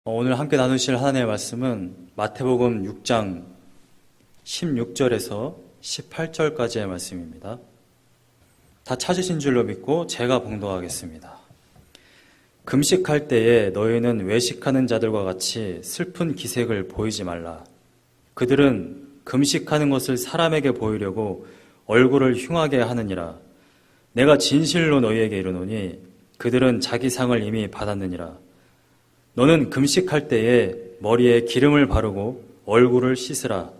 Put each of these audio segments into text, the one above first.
오늘 함께 나누실 하나님의 말씀은 마태복음 6장 16절에서 18절까지의 말씀입니다. 다 찾으신 줄로 믿고 제가 봉독하겠습니다. 금식할 때에 너희는 외식하는 자들과 같이 슬픈 기색을 보이지 말라. 그들은 금식하는 것을 사람에게 보이려고 얼굴을 흉하게 하느니라. 내가 진실로 너희에게 이르노니 그들은 자기 상을 이미 받았느니라. 너는 금식할 때에 머리에 기름을 바르고 얼굴을 씻으라.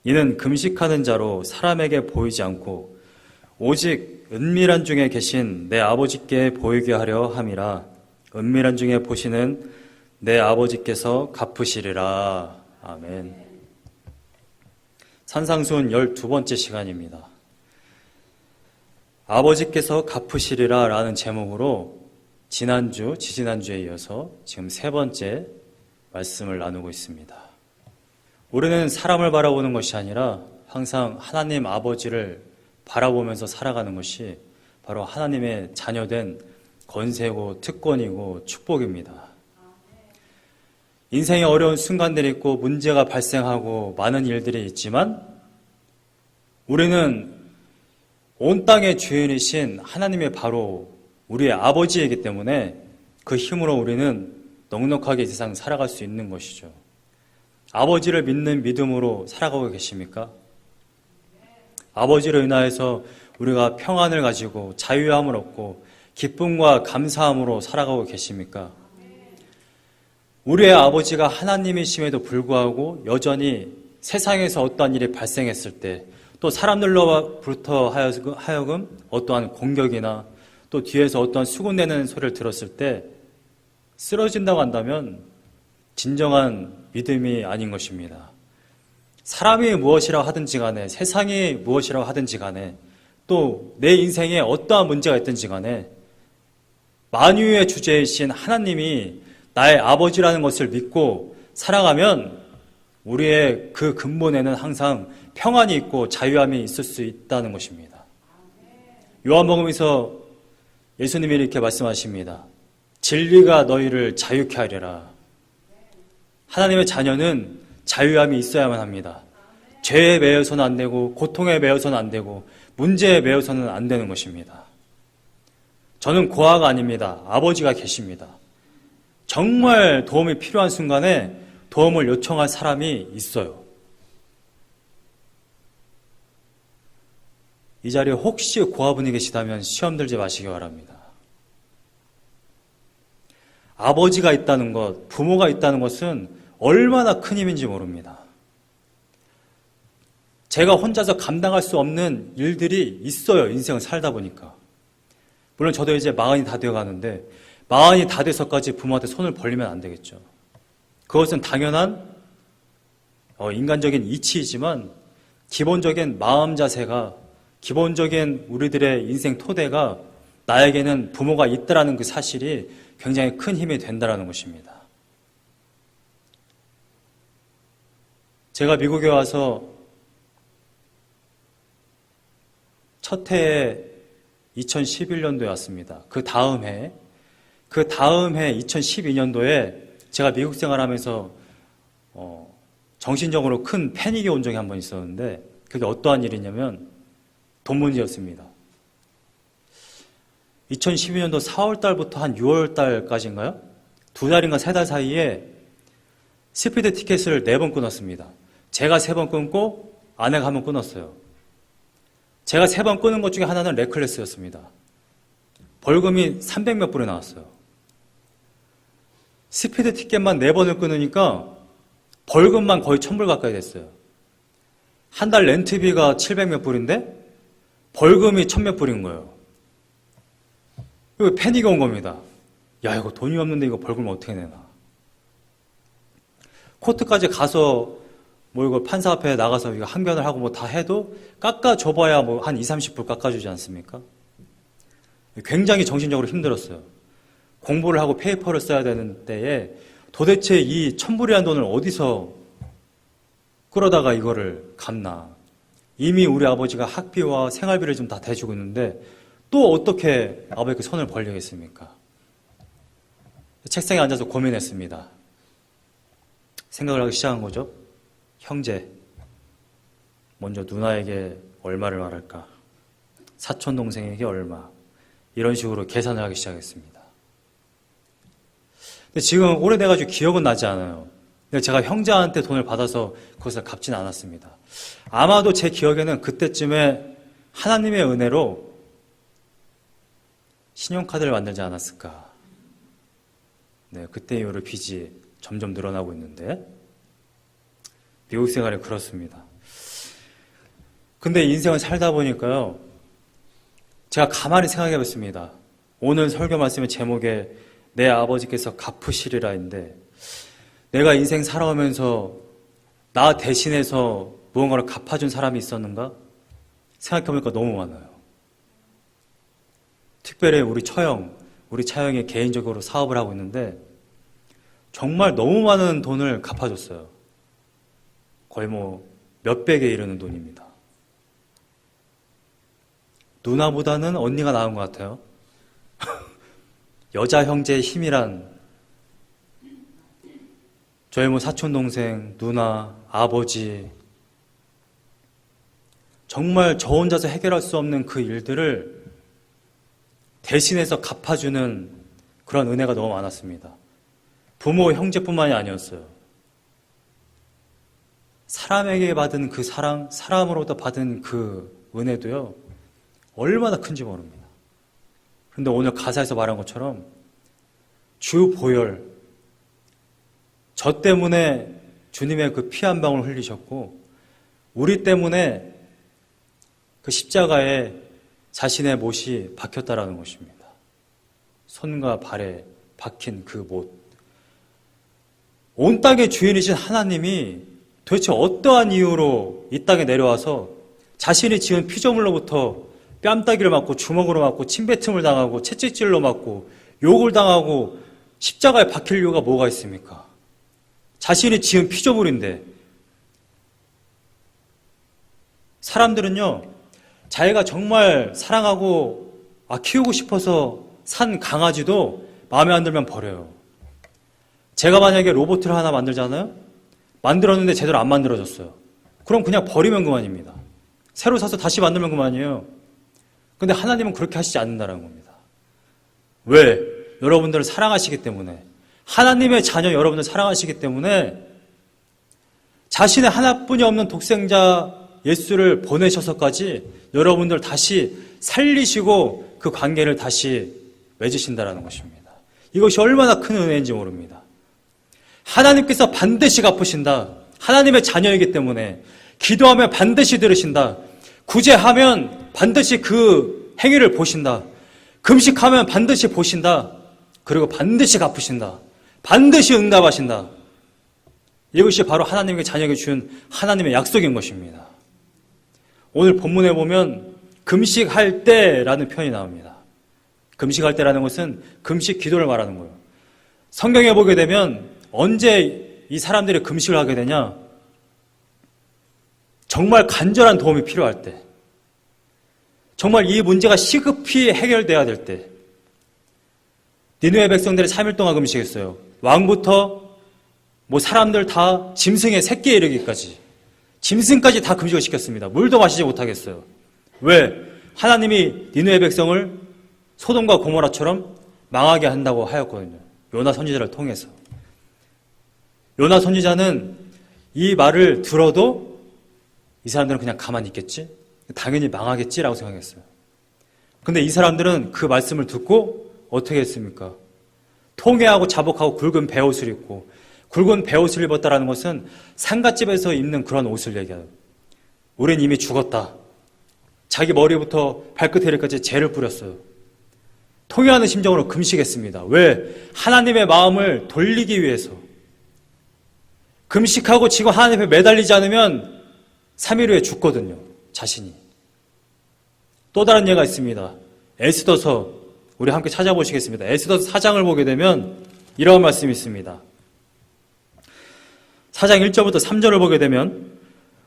이는 금식하는 자로 사람에게 보이지 않고 오직 은밀한 중에 계신 내 아버지께 보이게 하려 함이라. 은밀한 중에 보시는 내 아버지께서 갚으시리라. 아멘. 산상순 12번째 시간입니다. 아버지께서 갚으시리라 라는 제목으로 지난주, 지지난주에 이어서 지금 세 번째 말씀을 나누고 있습니다. 우리는 사람을 바라보는 것이 아니라 항상 하나님 아버지를 바라보면서 살아가는 것이 바로 하나님의 자녀된 권세고 특권이고 축복입니다. 인생에 어려운 순간들이 있고 문제가 발생하고 많은 일들이 있지만 우리는 온 땅의 주인이신 하나님의 바로 우리의 아버지이기 때문에 그 힘으로 우리는 넉넉하게 이 세상 살아갈 수 있는 것이죠. 아버지를 믿는 믿음으로 살아가고 계십니까? 아버지를 인하여서 우리가 평안을 가지고 자유함을 얻고 기쁨과 감사함으로 살아가고 계십니까? 우리의 아버지가 하나님이심에도 불구하고 여전히 세상에서 어떠한 일이 발생했을 때 또 사람들로부터 하여금 어떠한 공격이나 또 뒤에서 어떠한 수군대는 소리를 들었을 때 쓰러진다고 한다면 진정한 믿음이 아닌 것입니다. 사람이 무엇이라고 하든지 간에 세상이 무엇이라고 하든지 간에 또 내 인생에 어떠한 문제가 있든지 간에 만유의 주제이신 하나님이 나의 아버지라는 것을 믿고 살아가면 우리의 그 근본에는 항상 평안이 있고 자유함이 있을 수 있다는 것입니다. 요한복음에서 예수님이 이렇게 말씀하십니다. 진리가 너희를 자유케 하리라. 하나님의 자녀는 자유함이 있어야만 합니다. 죄에 매여서는 안 되고 고통에 매여서는 안 되고 문제에 매여서는 안 되는 것입니다. 저는 고아가 아닙니다. 아버지가 계십니다. 정말 도움이 필요한 순간에 도움을 요청할 사람이 있어요. 이 자리에 혹시 고아분이 계시다면 시험 들지 마시기 바랍니다. 아버지가 있다는 것, 부모가 있다는 것은 얼마나 큰 힘인지 모릅니다. 제가 혼자서 감당할 수 없는 일들이 있어요. 인생을 살다 보니까. 물론 저도 이제 40이 다 되어가는데 40이 다 돼서까지 부모한테 손을 벌리면 안 되겠죠. 그것은 당연한 인간적인 이치이지만 기본적인 마음 자세가 기본적인 우리들의 인생 토대가 나에게는 부모가 있다라는 그 사실이 굉장히 큰 힘이 된다라는 것입니다. 제가 미국에 와서 첫 해에 2011년도에 왔습니다. 그 다음 해 2012년도에 제가 미국 생활하면서 정신적으로 큰 패닉이 온 적이 한 번 있었는데 그게 어떠한 일이냐면 돈 문제였습니다. 2012년도 4월 달부터 한 6월 달까지인가요? 2달인가 3달 사이에 스피드 티켓을 4번 끊었습니다. 제가 3번 끊고 아내가 1번 끊었어요. 제가 3번 끊은 것 중에 하나는 레클레스였습니다. 벌금이 300몇 불이 나왔어요. 스피드 티켓만 4번을 끊으니까 벌금만 거의 1000불 가까이 됐어요. 한 달 렌트비가 700몇 불인데 벌금이 1000몇 불인 거예요. 패닉이 온 겁니다. 야, 이거 돈이 없는데 이거 벌금을 어떻게 내나. 코트까지 가서 이거 판사 앞에 나가서 이거 항변을 하고 다 해도 깎아줘봐야 한 20-30불 깎아주지 않습니까? 굉장히 정신적으로 힘들었어요. 공부를 하고 페이퍼를 써야 되는 때에 도대체 이 1000불이라는 돈을 어디서 끌어다가 이거를 갚나. 이미 우리 아버지가 학비와 생활비를 좀 다 대주고 있는데 또 어떻게 아버지께 손을 벌리겠습니까? 책상에 앉아서 고민했습니다. 생각을 하기 시작한 거죠. 형제, 먼저 누나에게 얼마를 말할까? 사촌 동생에게 얼마? 이런 식으로 계산을 하기 시작했습니다. 근데 지금 오래돼가지고 기억은 나지 않아요. 근데 제가 형제한테 돈을 받아서 그것을 갚지는 않았습니다. 아마도 제 기억에는 그때쯤에 하나님의 은혜로 신용카드를 만들지 않았을까. 네, 그때 이후로 빚이 점점 늘어나고 있는데 미국 생활이 그렇습니다. 근데 인생을 살다 보니까요, 제가 가만히 생각해 봤습니다. 오늘 설교 말씀의 제목에 내 아버지께서 갚으시리라인데, 내가 인생 살아오면서 나 대신해서 무언가를 갚아준 사람이 있었는가? 생각해보니까 너무 많아요. 특별히 우리 차영이 개인적으로 사업을 하고 있는데 정말 너무 많은 돈을 갚아줬어요. 거의 몇백에 이르는 돈입니다. 누나보다는 언니가 나은 것 같아요. 여자 형제의 힘이란, 저희 사촌 동생, 누나, 아버지, 정말 저 혼자서 해결할 수 없는 그 일들을 대신해서 갚아주는 그런 은혜가 너무 많았습니다. 부모, 형제뿐만이 아니었어요. 사람에게 받은 그 사랑, 사람으로부터 받은 그 은혜도요, 얼마나 큰지 모릅니다. 그런데 오늘 가사에서 말한 것처럼 주 보혈, 저 때문에 주님의 그 피 한 방울 흘리셨고, 우리 때문에 그 십자가에 자신의 못이 박혔다라는 것입니다. 손과 발에 박힌 그 못. 온 땅의 주인이신 하나님이 도대체 어떠한 이유로 이 땅에 내려와서 자신이 지은 피조물로부터 뺨따기를 맞고 주먹으로 맞고 침뱉음을 당하고 채찍질로 맞고 욕을 당하고 십자가에 박힐 이유가 뭐가 있습니까? 자신이 지은 피조물인데. 사람들은요, 자기가 정말 사랑하고 키우고 싶어서 산 강아지도 마음에 안 들면 버려요. 제가 만약에 로봇을 하나 만들잖아요? 만들었는데 제대로 안 만들어졌어요. 그럼 그냥 버리면 그만입니다. 새로 사서 다시 만들면 그만이에요. 근데 하나님은 그렇게 하시지 않는다는 겁니다. 왜? 여러분들을 사랑하시기 때문에, 하나님의 자녀 여러분들 사랑하시기 때문에 자신의 하나뿐이 없는 독생자 예수를 보내셔서까지 여러분들 다시 살리시고 그 관계를 다시 맺으신다는 것입니다. 이것이 얼마나 큰 은혜인지 모릅니다. 하나님께서 반드시 갚으신다. 하나님의 자녀이기 때문에 기도하면 반드시 들으신다. 구제하면 반드시 그 행위를 보신다. 금식하면 반드시 보신다. 그리고 반드시 갚으신다. 반드시 응답하신다. 이것이 바로 하나님의 자녀에게 준 하나님의 약속인 것입니다. 오늘 본문에 보면 금식할 때라는 표현이 나옵니다. 금식할 때라는 것은 금식 기도를 말하는 거예요. 성경에 보게 되면 언제 이 사람들이 금식을 하게 되냐? 정말 간절한 도움이 필요할 때, 정말 이 문제가 시급히 해결돼야 될 때. 니느웨 백성들이 3일 동안 금식했어요. 왕부터 사람들 다 짐승의 새끼에 이르기까지, 짐승까지 다 금식을 시켰습니다. 물도 마시지 못하겠어요. 왜? 하나님이 니느웨 백성을 소돔과 고모라처럼 망하게 한다고 하였거든요. 요나 선지자를 통해서. 요나 선지자는 이 말을 들어도 이 사람들은 그냥 가만히 있겠지? 당연히 망하겠지라고 생각했어요. 근데 이 사람들은 그 말씀을 듣고 어떻게 했습니까? 통회하고 자복하고 굵은 베옷을 입고, 굵은 베옷을 입었다라는 것은 상갓집에서 입는 그런 옷을 얘기해요. 우린 이미 죽었다. 자기 머리부터 발끝에까지 재를 뿌렸어요. 통회하는 심정으로 금식했습니다. 왜? 하나님의 마음을 돌리기 위해서. 금식하고 지금 하나님 앞에 매달리지 않으면 3일 후에 죽거든요. 자신이. 또 다른 예가 있습니다. 에스더서, 우리 함께 찾아보시겠습니다. 에스더서 4장을 보게 되면 이런 말씀이 있습니다. 4장 1절부터 3절을 보게 되면,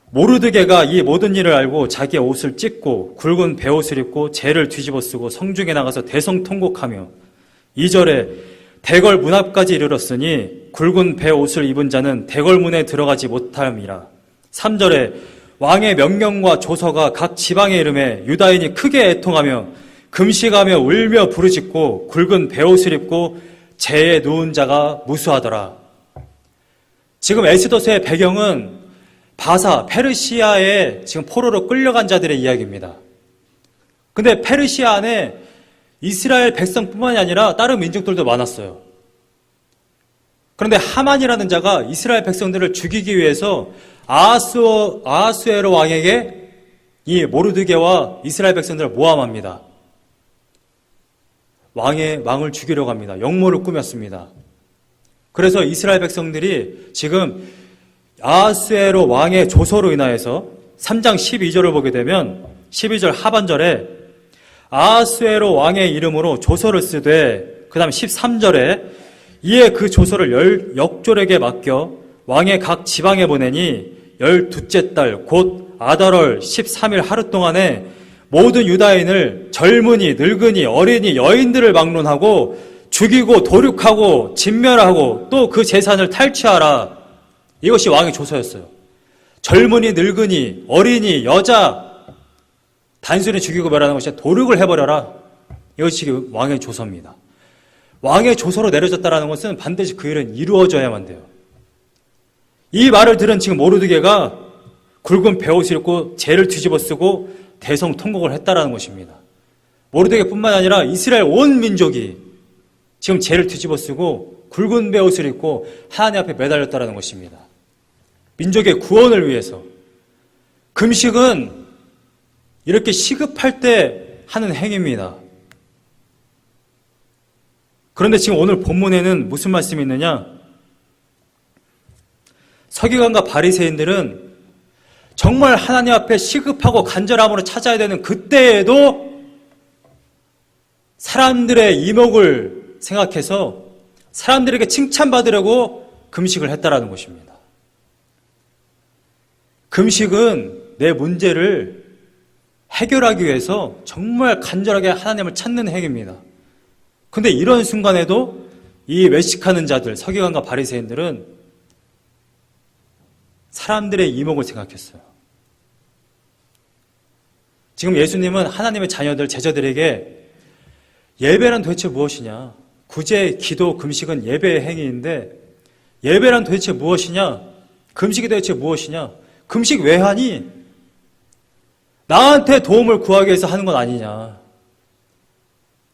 모르드게가 이 모든 일을 알고 자기의 옷을 찢고 굵은 베옷을 입고 재를 뒤집어 쓰고 성중에 나가서 대성통곡하며 2절에 대궐 문 앞까지 이르렀으니 굵은 배 옷을 입은 자는 대궐문에 들어가지 못함이라. 3절에 왕의 명령과 조서가 각 지방에 이름에 유다인이 크게 애통하며 금식하며 울며 부르짖고 굵은 베옷을 입고 재에 누운 자가 무수하더라. 지금 에스더서의 배경은 바사, 페르시아에 지금 포로로 끌려간 자들의 이야기입니다. 근데 페르시아 안에 이스라엘 백성뿐만이 아니라 다른 민족들도 많았어요. 그런데 하만이라는 자가 이스라엘 백성들을 죽이기 위해서 아하수에로 왕에게 이 모르드게와 이스라엘 백성들을 모함합니다. 왕을 죽이려고 합니다. 영모를 꾸몄습니다. 그래서 이스라엘 백성들이 지금 아하수에로 왕의 조서로 인하여서 3장 12절을 보게 되면 12절 하반절에 아하수에로 왕의 이름으로 조서를 쓰되 그 다음 13절에 이에 그 조서를 역졸에게 맡겨 왕의 각 지방에 보내니 12째 달 곧 아달월 13일 하루 동안에 모든 유다인을 젊은이, 늙은이, 어린이, 여인들을 막론하고 죽이고 도륙하고 진멸하고 또 그 재산을 탈취하라. 이것이 왕의 조서였어요. 젊은이, 늙은이, 어린이, 여자 단순히 죽이고 멸하는 것이 아니라 도륙을 해버려라. 이것이 왕의 조서입니다. 왕의 조서로 내려졌다는 것은 반드시 그 일은 이루어져야만 돼요. 이 말을 들은 지금 모르드게가 굵은 베옷을 입고 재를 뒤집어 쓰고 대성통곡을 했다라는 것입니다. 모르드게뿐만 아니라 이스라엘 온 민족이 지금 재를 뒤집어 쓰고 굵은 베옷을 입고 하나님 앞에 매달렸다라는 것입니다. 민족의 구원을 위해서. 금식은 이렇게 시급할 때 하는 행위입니다. 그런데 지금 오늘 본문에는 무슨 말씀이 있느냐? 서기관과 바리새인들은 정말 하나님 앞에 시급하고 간절함으로 찾아야 되는 그때에도 사람들의 이목을 생각해서 사람들에게 칭찬받으려고 금식을 했다라는 것입니다. 금식은 내 문제를 해결하기 위해서 정말 간절하게 하나님을 찾는 행위입니다. 근데 이런 순간에도 이 외식하는 자들, 서기관과 바리새인들은 사람들의 이목을 생각했어요. 지금 예수님은 하나님의 자녀들, 제자들에게 예배란 도대체 무엇이냐? 구제, 기도, 금식은 예배의 행위인데 예배란 도대체 무엇이냐? 금식이 도대체 무엇이냐? 금식 왜 하니? 나한테 도움을 구하기 위해서 하는 건 아니냐?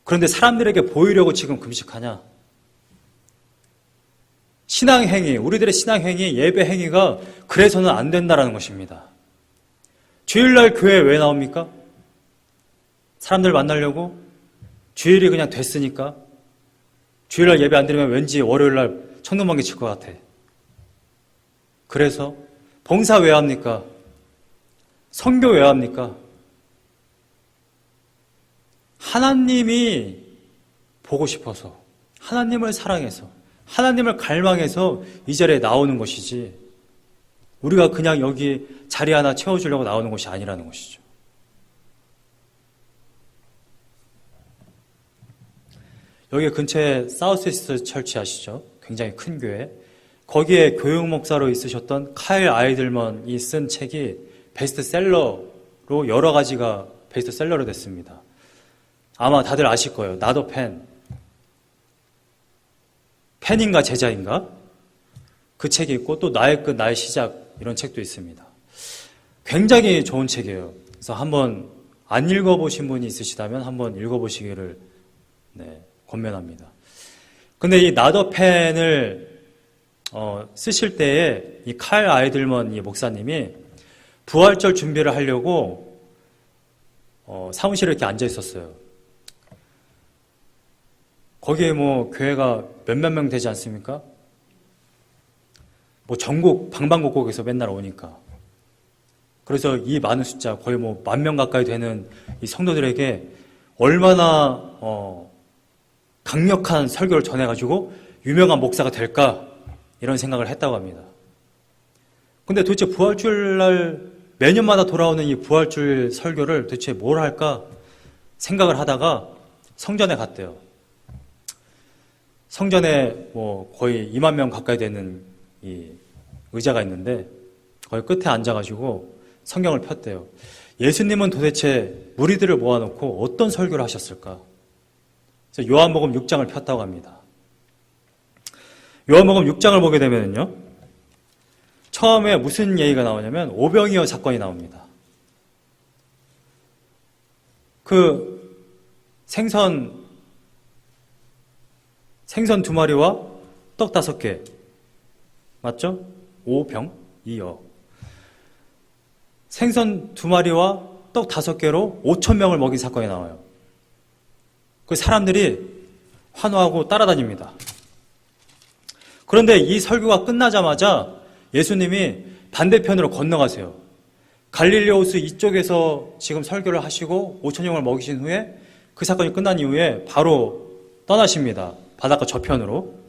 그런데 사람들에게 보이려고 지금 금식하냐? 신앙행위, 우리들의 신앙행위, 예배행위가 그래서는 안 된다는 것입니다. 주일날 교회에 왜 나옵니까? 사람들 만나려고? 주일이 그냥 됐으니까? 주일날 예배 안 드리면 왠지 월요일날 천둥번개 칠 것 같아. 그래서 봉사 왜 합니까? 선교 왜 합니까? 하나님이 보고 싶어서, 하나님을 사랑해서, 하나님을 갈망해서 이 자리에 나오는 것이지 우리가 그냥 여기 자리 하나 채워주려고 나오는 것이 아니라는 것이죠. 여기 근처에 사우스이스트 철치 아시죠? 굉장히 큰 교회. 거기에 교육 목사로 있으셨던 카일 아이들먼이 쓴 책이 베스트셀러로 여러 가지가 베스트셀러로 됐습니다. 아마 다들 아실 거예요. 나도 팬인가 제자인가? 그 책이 있고 또 나의 끝 나의 시작 이런 책도 있습니다. 굉장히 좋은 책이에요. 그래서 한번 안 읽어보신 분이 있으시다면 한번 읽어보시기를 권면합니다. 근데 이 나더 펜을 쓰실 때에 이 칼 아이들먼 이 목사님이 부활절 준비를 하려고 사무실에 이렇게 앉아 있었어요. 거기에 뭐 교회가 몇몇 명 되지 않습니까? 뭐 전국 방방곡곡에서 맨날 오니까. 그래서 이 많은 숫자 거의 뭐 10,000명 가까이 되는 이 성도들에게 얼마나 강력한 설교를 전해가지고 유명한 목사가 될까 이런 생각을 했다고 합니다. 근데 도대체 부활주일날 매년마다 돌아오는 이 부활주일 설교를 도대체 뭘 할까 생각을 하다가 성전에 갔대요. 성전에 거의 2만 명 가까이 되는 이 의자가 있는데 거기 끝에 앉아가지고 성경을 폈대요. 예수님은 도대체 무리들을 모아놓고 어떤 설교를 하셨을까? 그래서 요한복음 6장을 폈다고 합니다. 요한복음 6장을 보게 되면요, 처음에 무슨 얘기가 나오냐면 오병이어 사건이 나옵니다. 그 생선 2마리와 떡 5개 맞죠? 오병이어. 생선 2마리와 떡 5개로 5,000명을 먹인 사건이 나와요. 그 사람들이 환호하고 따라다닙니다. 그런데 이 설교가 끝나자마자 예수님이 반대편으로 건너가세요. 갈릴리 호수 이쪽에서 지금 설교를 하시고 5,000명을 먹이신 후에 그 사건이 끝난 이후에 바로 떠나십니다. 바닷가 저편으로.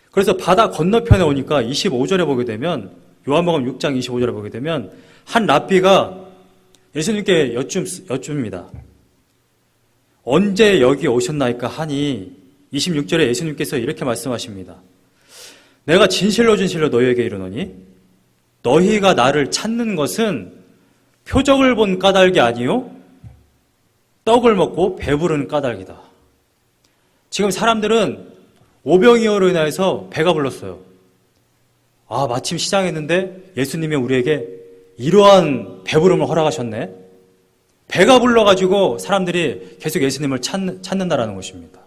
그래서 바다 건너편에 오니까 25절에 보게 되면, 요한복음 6장 25절에 보게 되면 한 랍비가 예수님께 여쭙습니다. 언제 여기 오셨나이까 하니 26절에 예수님께서 이렇게 말씀하십니다. 내가 진실로 진실로 너희에게 이르노니 너희가 나를 찾는 것은 표적을 본 까닭이 아니요 떡을 먹고 배부른 까닭이다. 지금 사람들은 오병이어로 인해서 배가 불렀어요. 마침 시장했는데 예수님이 우리에게 이러한 배부름을 허락하셨네. 배가 불러가지고 사람들이 계속 예수님을 찾는다라는 것입니다.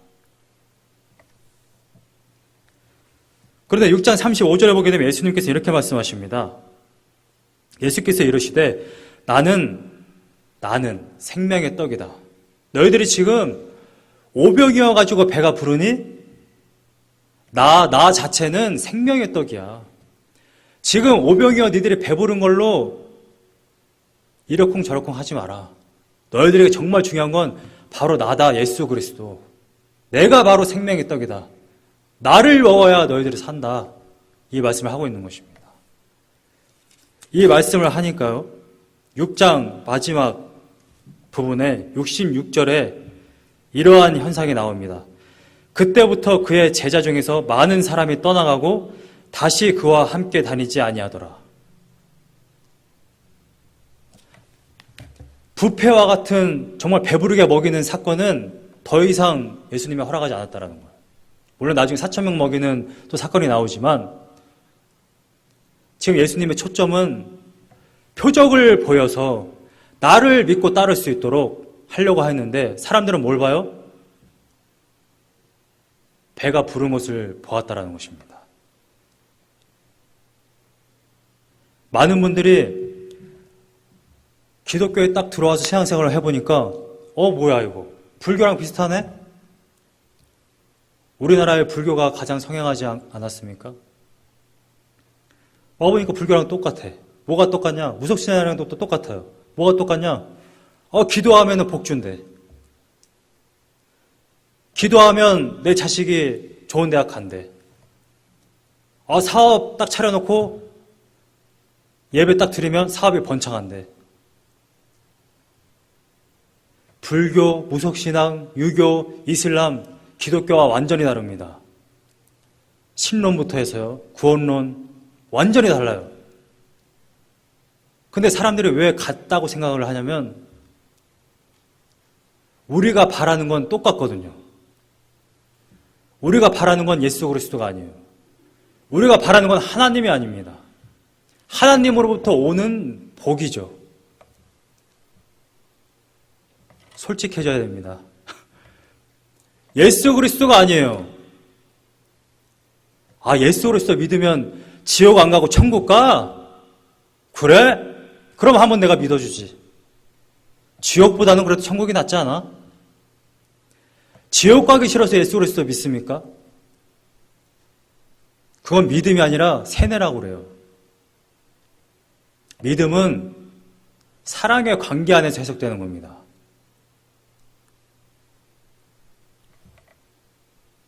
그런데 6장 35절에 보게 되면 예수님께서 이렇게 말씀하십니다. 예수께서 이르시되 나는 생명의 떡이다. 너희들이 지금 오병이어 가지고 배가 부르니 나 자체는 생명의 떡이야. 지금 오병이어 니들이 배부른 걸로 이러쿵 저러쿵 하지 마라. 너희들에게 정말 중요한 건 바로 나다, 예수 그리스도. 내가 바로 생명의 떡이다. 나를 먹어야 너희들이 산다. 이 말씀을 하고 있는 것입니다. 이 말씀을 하니까요, 6장 마지막 부분에 66절에 이러한 현상이 나옵니다. 그때부터 그의 제자 중에서 많은 사람이 떠나가고 다시 그와 함께 다니지 아니하더라. 뷔페와 같은 정말 배부르게 먹이는 사건은 더 이상 예수님이 허락하지 않았다는 거예요. 물론 나중에 4,000명 먹이는 또 사건이 나오지만 지금 예수님의 초점은 표적을 보여서 나를 믿고 따를 수 있도록 하려고 했는데 사람들은 뭘 봐요? 배가 부른 것을 보았다라는 것입니다. 많은 분들이 기독교에 딱 들어와서 신앙생활을 해보니까 뭐야 이거 불교랑 비슷하네? 우리나라의 불교가 가장 성행하지 않았습니까? 와보니까 불교랑 똑같아. 뭐가 똑같냐? 무속신앙이랑도 또 똑같아요. 뭐가 똑같냐? 기도하면 복준대. 기도하면 내 자식이 좋은 대학 간대. 사업 딱 차려놓고 예배 딱 드리면 사업이 번창한대. 불교, 무속신앙, 유교, 이슬람, 기독교와 완전히 다릅니다. 신론부터 해서요, 구원론, 완전히 달라요. 근데 사람들이 왜 같다고 생각을 하냐면 우리가 바라는 건 똑같거든요. 우리가 바라는 건 예수 그리스도가 아니에요. 우리가 바라는 건 하나님이 아닙니다. 하나님으로부터 오는 복이죠. 솔직해져야 됩니다. 예수 그리스도가 아니에요. 예수 그리스도 믿으면 지옥 안 가고 천국 가? 그래? 그럼 한번 내가 믿어주지. 지옥보다는 그래도 천국이 낫지 않아? 지옥 가기 싫어서 예수 그리스도 믿습니까? 그건 믿음이 아니라 세뇌라고 그래요. 믿음은 사랑의 관계 안에서 해석되는 겁니다.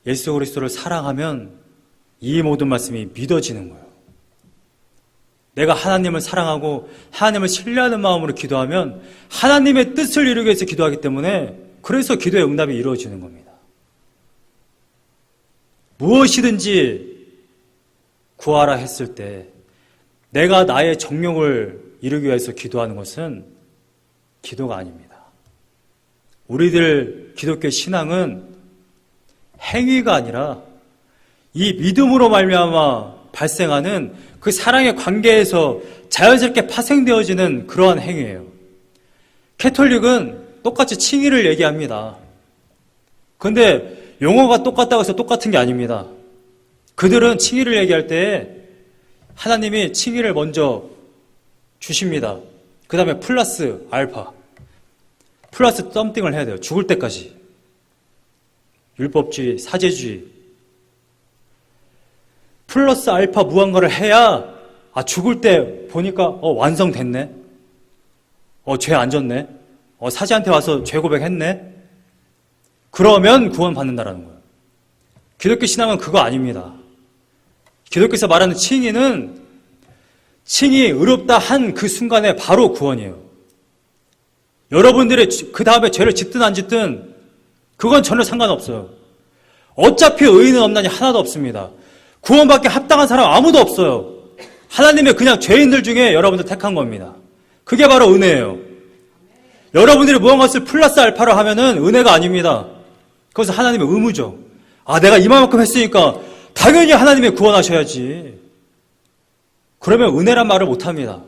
예수 그리스도를 사랑하면 이 모든 말씀이 믿어지는 거예요. 내가 하나님을 사랑하고 하나님을 신뢰하는 마음으로 기도하면 하나님의 뜻을 이루기 위해서 기도하기 때문에 그래서 기도의 응답이 이루어지는 겁니다. 무엇이든지 구하라 했을 때 내가 나의 정욕을 이루기 위해서 기도하는 것은 기도가 아닙니다. 우리들 기독교 신앙은 행위가 아니라 이 믿음으로 말미암아 발생하는 그 사랑의 관계에서 자연스럽게 파생되어지는 그러한 행위예요. 캐톨릭은 똑같이 칭의를 얘기합니다. 그런데 용어가 똑같다고 해서 똑같은 게 아닙니다. 그들은 칭의를 얘기할 때 하나님이 칭의를 먼저 주십니다. 그 다음에 플러스 알파, 플러스 썸띵을 해야 돼요. 죽을 때까지. 율법주의, 사제주의. 플러스 알파 무한가를 해야 죽을 때 보니까 완성됐네. 죄 안 졌네. 사제한테 와서 죄 고백했네. 그러면 구원 받는다라는 거예요. 기독교 신앙은 그거 아닙니다. 기독교에서 말하는 칭의는 칭의 의롭다 한 그 순간에 바로 구원이에요. 여러분들이 그 다음에 죄를 짓든 안 짓든 그건 전혀 상관없어요. 어차피 의인은 없나니 하나도 없습니다. 구원받기 합당한 사람 아무도 없어요. 하나님의 그냥 죄인들 중에 여러분들 택한 겁니다. 그게 바로 은혜예요. 여러분들이 무언가를 플러스 알파로 하면은 은혜가 아닙니다. 그것은 하나님의 의무죠. 내가 이만큼 했으니까 당연히 하나님이 구원하셔야지. 그러면 은혜란 말을 못합니다.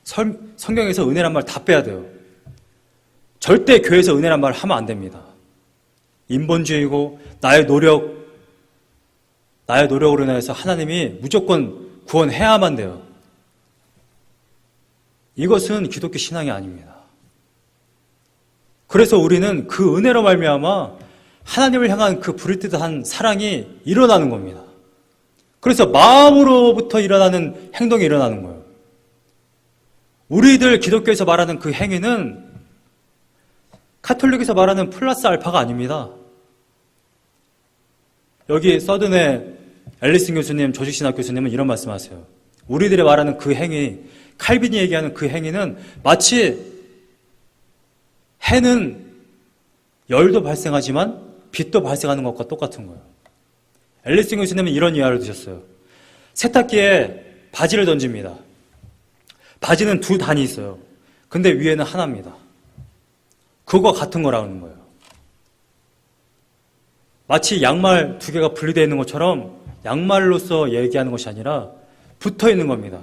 성경에서 은혜란 말 다 빼야 돼요. 절대 교회에서 은혜란 말을 하면 안 됩니다. 인본주의고 나의 노력으로 인해서 하나님이 무조건 구원해야만 돼요. 이것은 기독교 신앙이 아닙니다. 그래서 우리는 그 은혜로 말미암아 하나님을 향한 그 불의뜻한 사랑이 일어나는 겁니다. 그래서 마음으로부터 일어나는 행동이 일어나는 거예요. 우리들 기독교에서 말하는 그 행위는 카톨릭에서 말하는 플러스 알파가 아닙니다. 여기 서든의 앨리슨 교수님, 조직신학 교수님은 이런 말씀하세요. 우리들이 말하는 그 행위, 칼빈이 얘기하는 그 행위는 마치 해는 열도 발생하지만 빛도 발생하는 것과 똑같은 거예요. 앨리슨 교수님은 이런 이야기를 드셨어요. 세탁기에 바지를 던집니다. 바지는 두 단이 있어요. 근데 위에는 하나입니다. 그거 같은 거라는 거예요. 마치 양말 두 개가 분리되어 있는 것처럼 양말로서 얘기하는 것이 아니라 붙어 있는 겁니다.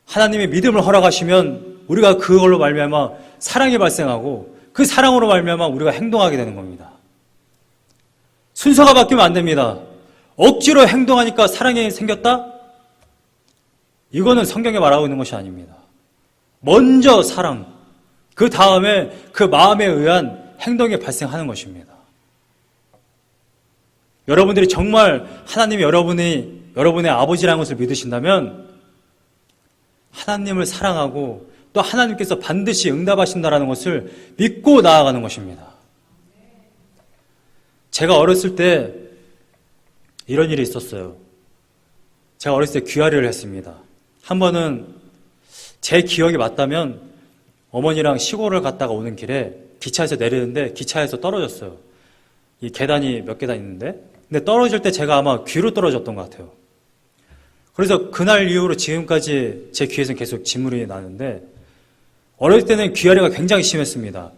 하나님의 믿음을 허락하시면 우리가 그걸로 말미암아 사랑이 발생하고 그 사랑으로 말미암아 우리가 행동하게 되는 겁니다. 순서가 바뀌면 안 됩니다. 억지로 행동하니까 사랑이 생겼다? 이거는 성경에 말하고 있는 것이 아닙니다. 먼저 사랑, 그 다음에 그 마음에 의한 행동이 발생하는 것입니다. 여러분들이 정말 하나님이 여러분의 아버지라는 것을 믿으신다면 하나님을 사랑하고 또 하나님께서 반드시 응답하신다는 것을 믿고 나아가는 것입니다. 제가 어렸을 때 이런 일이 있었어요. 제가 어렸을 때 귀화를 했습니다. 한 번은 제 기억이 맞다면 어머니랑 시골을 갔다가 오는 길에 기차에서 내리는데 기차에서 떨어졌어요. 이 계단이 몇 계단 있는데 근데 떨어질 때 제가 아마 귀로 떨어졌던 것 같아요. 그래서 그날 이후로 지금까지 제 귀에서는 계속 진물이 나는데 어릴 때는 귀아래가 굉장히 심했습니다.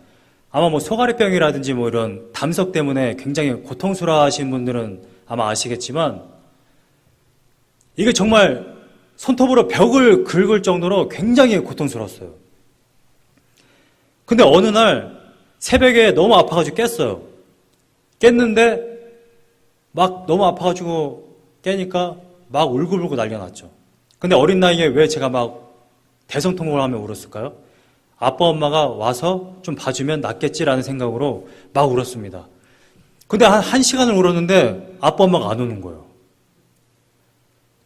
아마 소가리병이라든지 이런 담석 때문에 굉장히 고통스러워하신 분들은 아마 아시겠지만 이게 정말 손톱으로 벽을 긁을 정도로 굉장히 고통스러웠어요. 근데 어느 날 새벽에 너무 아파가지고 깼어요. 깼는데 막 너무 아파가지고 깨니까 막 울고불고 난리가 났죠. 근데 어린 나이에 왜 제가 막 대성통곡을 하며 울었을까요? 아빠 엄마가 와서 좀 봐주면 낫겠지라는 생각으로 막 울었습니다. 근데 한 시간을 울었는데 아빠 엄마가 안 오는 거예요.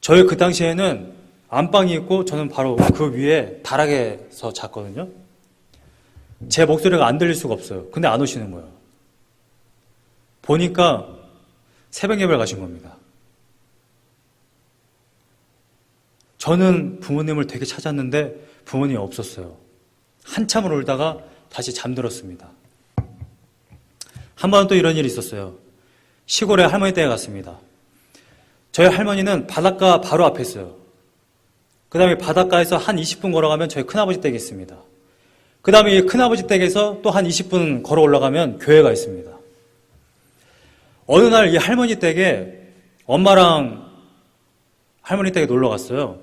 저희 그 당시에는 안방이 있고 저는 바로 그 위에 다락에서 잤거든요. 제 목소리가 안 들릴 수가 없어요. 근데 안 오시는 거예요. 보니까 새벽 예배를 가신 겁니다. 저는 부모님을 되게 찾았는데 부모님이 없었어요. 한참을 울다가 다시 잠들었습니다. 한 번은 또 이런 일이 있었어요. 시골에 할머니 댁에 갔습니다. 저희 할머니는 바닷가 바로 앞에 있어요. 그 다음에 바닷가에서 한 20분 걸어가면 저희 큰아버지 댁이 있습니다. 그 다음에 이 큰아버지 댁에서 또 한 20분 걸어 올라가면 교회가 있습니다. 어느 날 이 할머니 댁에 엄마랑 할머니 댁에 놀러 갔어요.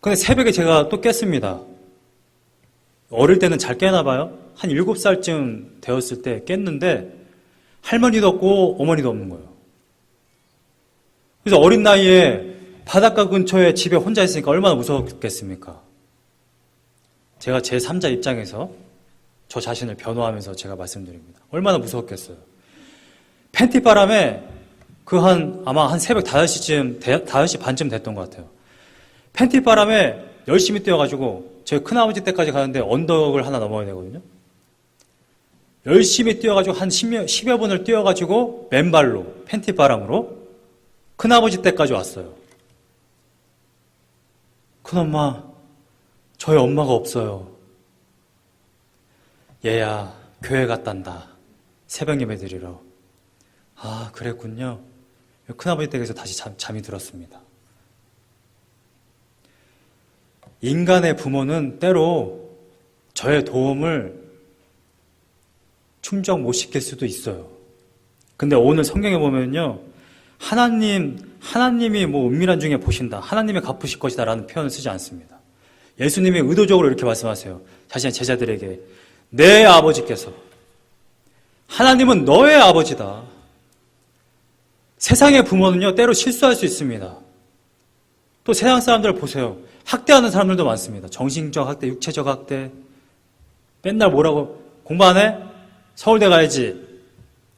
근데 새벽에 제가 또 깼습니다. 어릴 때는 잘 깨나 봐요. 한 7살쯤 되었을 때 깼는데 할머니도 없고 어머니도 없는 거예요. 그래서 어린 나이에 바닷가 근처에 집에 혼자 있으니까 얼마나 무서웠겠습니까? 제가 제 3자 입장에서 저 자신을 변호하면서 제가 말씀드립니다. 얼마나 무서웠겠어요. 팬티 바람에 아마 한 새벽 5시 반쯤 됐던 것 같아요. 팬티 바람에 열심히 뛰어가지고 저희 큰아버지 댁까지 가는데 언덕을 하나 넘어야 되거든요. 열심히 뛰어가지고 한 10여 분을 뛰어가지고 맨발로 팬티 바람으로 큰아버지 댁까지 왔어요. 큰엄마, 저희 엄마가 없어요. 얘야, 교회 갔단다. 새벽 예배 드리러. 아, 그랬군요. 큰아버지 댁에서 다시 잠이 들었습니다. 인간의 부모는 때로 저의 도움을 충족 못 시킬 수도 있어요. 근데 오늘 성경에 보면요. 하나님이 뭐 은밀한 중에 보신다. 하나님이 갚으실 것이다. 라는 표현을 쓰지 않습니다. 예수님이 의도적으로 이렇게 말씀하세요. 자신의 제자들에게. 내 아버지께서. 하나님은 너의 아버지다. 세상의 부모는요, 때로 실수할 수 있습니다. 또 세상 사람들을 보세요. 학대하는 사람들도 많습니다. 정신적 학대, 육체적 학대. 맨날 뭐라고, 공부 안 해? 서울대 가야지.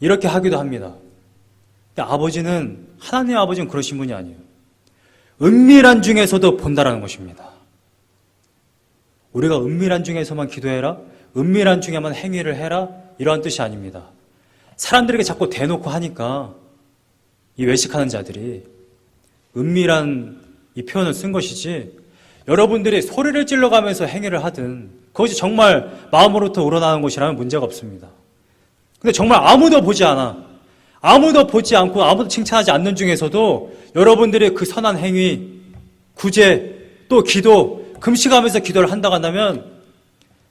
이렇게 하기도 합니다. 근데 하나님 아버지는 그러신 분이 아니에요. 은밀한 중에서도 본다라는 것입니다. 우리가 은밀한 중에서만 기도해라, 은밀한 중에만 행위를 해라, 이러한 뜻이 아닙니다. 사람들에게 자꾸 대놓고 하니까 이 외식하는 자들이 은밀한 이 표현을 쓴 것이지, 여러분들이 소리를 질러가면서 행위를 하든 그것이 정말 마음으로부터 우러나는 것이라면 문제가 없습니다. 근데 정말 아무도 보지 않고 아무도 칭찬하지 않는 중에서도 여러분들이 그 선한 행위, 구제, 또 기도, 금식하면서 기도를 한다고 한다면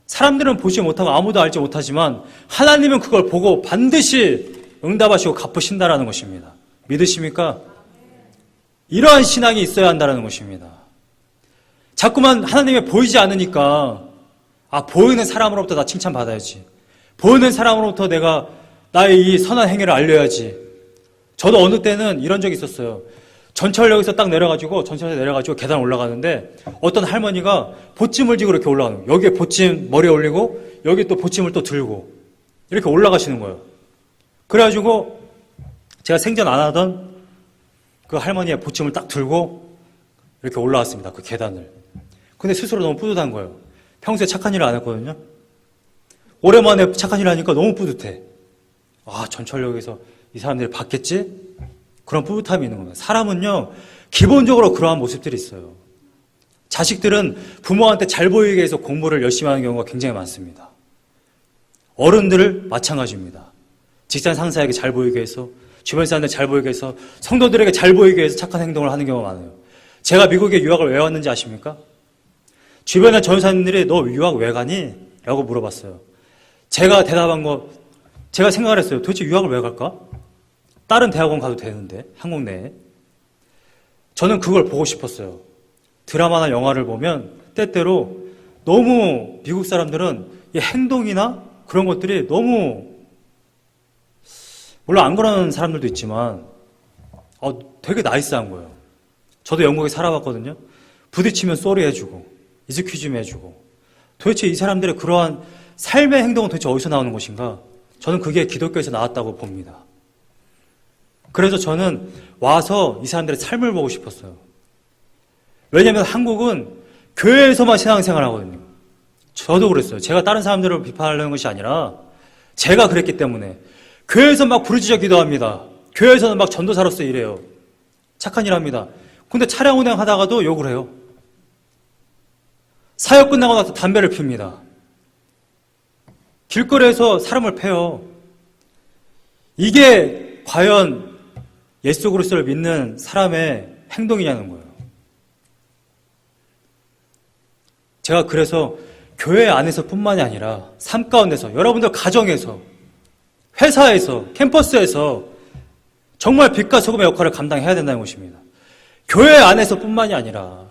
사람들은 보지 못하고 아무도 알지 못하지만 하나님은 그걸 보고 반드시 응답하시고 갚으신다라는 것입니다. 믿으십니까? 이러한 신앙이 있어야 한다는 것입니다. 자꾸만 하나님이 보이지 않으니까 보이는 사람으로부터 나 칭찬받아야지. 보이는 사람으로부터 내가 나의 이 선한 행위를 알려야지. 저도 어느 때는 이런 적이 있었어요. 전철역에서 딱 내려가지고 계단 올라가는데 어떤 할머니가 보찜을 지고 이렇게 올라가는 거예요. 여기에 보찜 머리에 올리고 여기 또 보찜을 또 들고 이렇게 올라가시는 거예요. 그래가지고 제가 생전 안 하던 그 할머니의 보찜을 딱 들고 이렇게 올라왔습니다. 그 계단을. 근데 스스로 너무 뿌듯한 거예요. 평소에 착한 일을 안 했거든요. 오랜만에 착한 일을 하니까 너무 뿌듯해. 전철역에서 이 사람들이 봤겠지? 그런 뿌듯함이 있는 겁니다. 사람은요, 기본적으로 그러한 모습들이 있어요. 자식들은 부모한테 잘 보이기 위해서 공부를 열심히 하는 경우가 굉장히 많습니다. 어른들을 마찬가지입니다. 직장 상사에게 잘 보이기 위해서, 주변 사람들 잘 보이기 위해서, 성도들에게 잘 보이기 위해서 착한 행동을 하는 경우가 많아요. 제가 미국에 유학을 왜 왔는지 아십니까? 주변의 전사님들이 너 유학 왜 가니? 라고 물어봤어요. 제가 대답한 제가 생각을 했어요. 도대체 유학을 왜 갈까? 다른 대학원 가도 되는데, 한국 내에. 저는 그걸 보고 싶었어요. 드라마나 영화를 보면 때때로 너무 미국 사람들은 이 행동이나 그런 것들이 너무, 물론 안 그러는 사람들도 있지만 되게 나이스한 거예요. 저도 영국에 살아봤거든요. 부딪히면 쏘리 해주고 이스큐즈 해주고. 도대체 이 사람들의 그러한 삶의 행동은 도대체 어디서 나오는 것인가? 저는 그게 기독교에서 나왔다고 봅니다. 그래서 저는 와서 이 사람들의 삶을 보고 싶었어요. 왜냐하면 한국은 교회에서만 신앙생활을 하거든요. 저도 그랬어요. 제가 다른 사람들을 비판하려는 것이 아니라 제가 그랬기 때문에. 교회에서 막 부르짖어 기도합니다. 교회에서는 막 전도사로서 일해요. 착한 일 합니다. 근데 차량 운행하다가도 욕을 해요. 사역 끝나고 나서 담배를 핍니다. 길거리에서 사람을 패요. 이게 과연 예수 그리스도를 믿는 사람의 행동이냐는 거예요. 제가 그래서 교회 안에서뿐만이 아니라 삶 가운데서, 여러분들 가정에서, 회사에서, 캠퍼스에서 정말 빛과 소금의 역할을 감당해야 된다는 것입니다. 교회 안에서뿐만이 아니라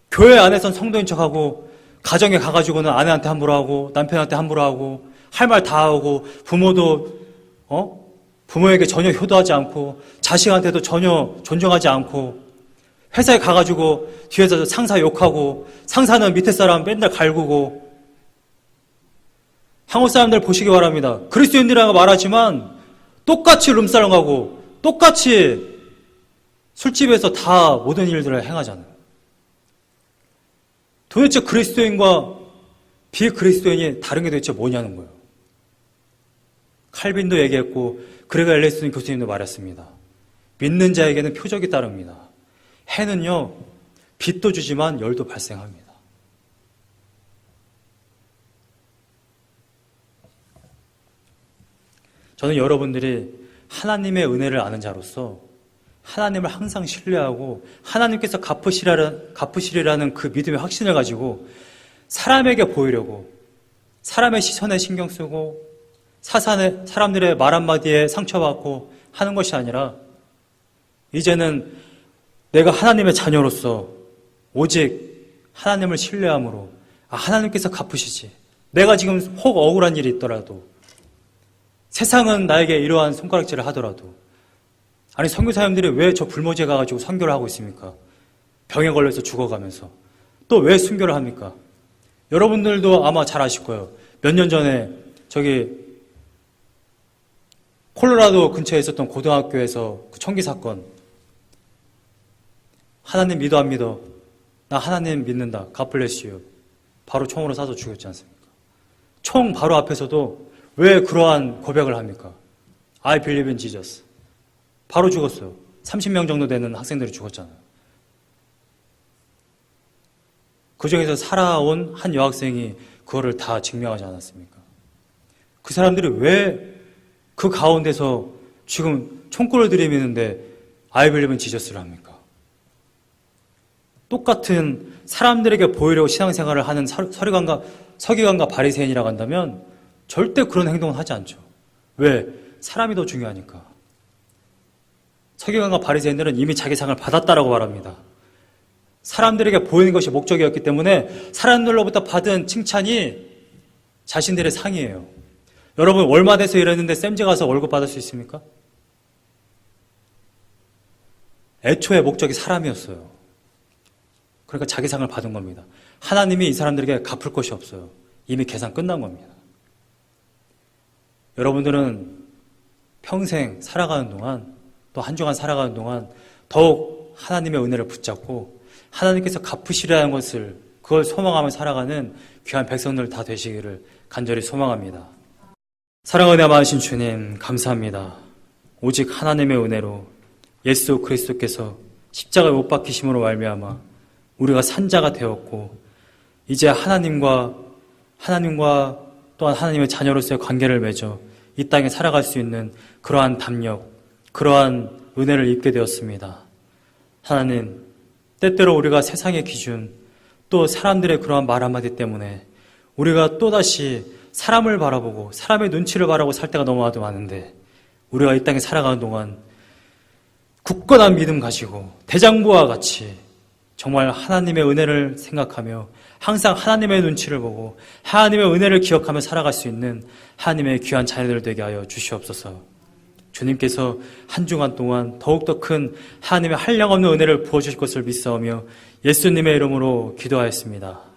교회 안에선 성도인 척하고 가정에 가가지고는 아내한테 함부로 하고 남편한테 함부로 하고 할 말 다 하고 부모에게 전혀 효도하지 않고 자식한테도 전혀 존중하지 않고 회사에 가가지고 뒤에서 상사 욕하고 상사는 밑에 사람 맨날 갈구고. 한국 사람들 보시기 바랍니다. 그리스도인이라고 말하지만 똑같이 룸살롱하고 똑같이 술집에서 다 모든 일들을 행하잖아요. 도대체 그리스도인과 비그리스도인이 다른 게 도대체 뭐냐는 거예요. 칼빈도 얘기했고 그레거 엘리슨 교수님도 말했습니다. 믿는 자에게는 표적이 따릅니다. 해는요, 빛도 주지만 열도 발생합니다. 저는 여러분들이 하나님의 은혜를 아는 자로서 하나님을 항상 신뢰하고 하나님께서 갚으시리라는 그 믿음의 확신을 가지고 사람에게 보이려고 사람의 시선에 신경 쓰고 사람들의 말 한마디에 상처받고 하는 것이 아니라 이제는 내가 하나님의 자녀로서 오직 하나님을 신뢰함으로 하나님께서 갚으시지. 내가 지금 혹 억울한 일이 있더라도 세상은 나에게 이러한 손가락질을 하더라도 아니 선교사님들이 왜 저 불모지에 가가지고 선교를 하고 있습니까? 병에 걸려서 죽어가면서 또 왜 순교를 합니까? 여러분들도 아마 잘 아실 거예요. 몇 년 전에 저기 콜로라도 근처에 있었던 고등학교에서 그 총기 사건. 하나님 믿어 안 믿어? 나 하나님 믿는다. God bless you. 바로 총으로 쏴서 죽였지 않습니까? 총 바로 앞에서도 왜 그러한 고백을 합니까? I believe in Jesus. 바로 죽었어요. 30명 정도 되는 학생들이 죽었잖아요. 그 중에서 살아온 한 여학생이 그거를 다 증명하지 않았습니까? 그 사람들이 왜 그 가운데서 지금 총구를 들이미는데 I believe in Jesus를 합니까? 똑같은 사람들에게 보이려고 신앙생활을 하는 서기관과 바리새인이라고 한다면 절대 그런 행동은 하지 않죠. 왜? 사람이 더 중요하니까. 서기관과 바리새인들은 이미 자기 상을 받았다라고 말합니다. 사람들에게 보이는 것이 목적이었기 때문에 사람들로부터 받은 칭찬이 자신들의 상이에요. 여러분 월마대에서 일했는데 쌤지 가서 월급 받을 수 있습니까? 애초에 목적이 사람이었어요. 그러니까 자기 상을 받은 겁니다. 하나님이 이 사람들에게 갚을 것이 없어요. 이미 계산 끝난 겁니다. 여러분들은 평생 살아가는 동안 또 한 주간 살아가는 동안 더욱 하나님의 은혜를 붙잡고 하나님께서 갚으시라는 것을 그걸 소망하며 살아가는 귀한 백성들 다 되시기를 간절히 소망합니다. 사랑 은혜 많으신 주님 감사합니다. 오직 하나님의 은혜로 예수 그리스도께서 십자가에 못 박히심으로 말미암아 우리가 산자가 되었고 이제 하나님과 또한 하나님의 자녀로서의 관계를 맺어 이 땅에 살아갈 수 있는 그러한 담력, 그러한 은혜를 입게 되었습니다. 하나님, 때때로 우리가 세상의 기준, 또 사람들의 그러한 말 한마디 때문에 우리가 또다시 사람을 바라보고 사람의 눈치를 바라보고 살 때가 너무나도 많은데 우리가 이 땅에 살아가는 동안 굳건한 믿음 가지고 대장부와 같이 정말 하나님의 은혜를 생각하며 항상 하나님의 눈치를 보고 하나님의 은혜를 기억하며 살아갈 수 있는 하나님의 귀한 자녀들 되게 하여 주시옵소서. 주님께서 한 주간 동안 더욱더 큰 하나님의 한량없는 은혜를 부어주실 것을 믿사오며 예수님의 이름으로 기도하였습니다.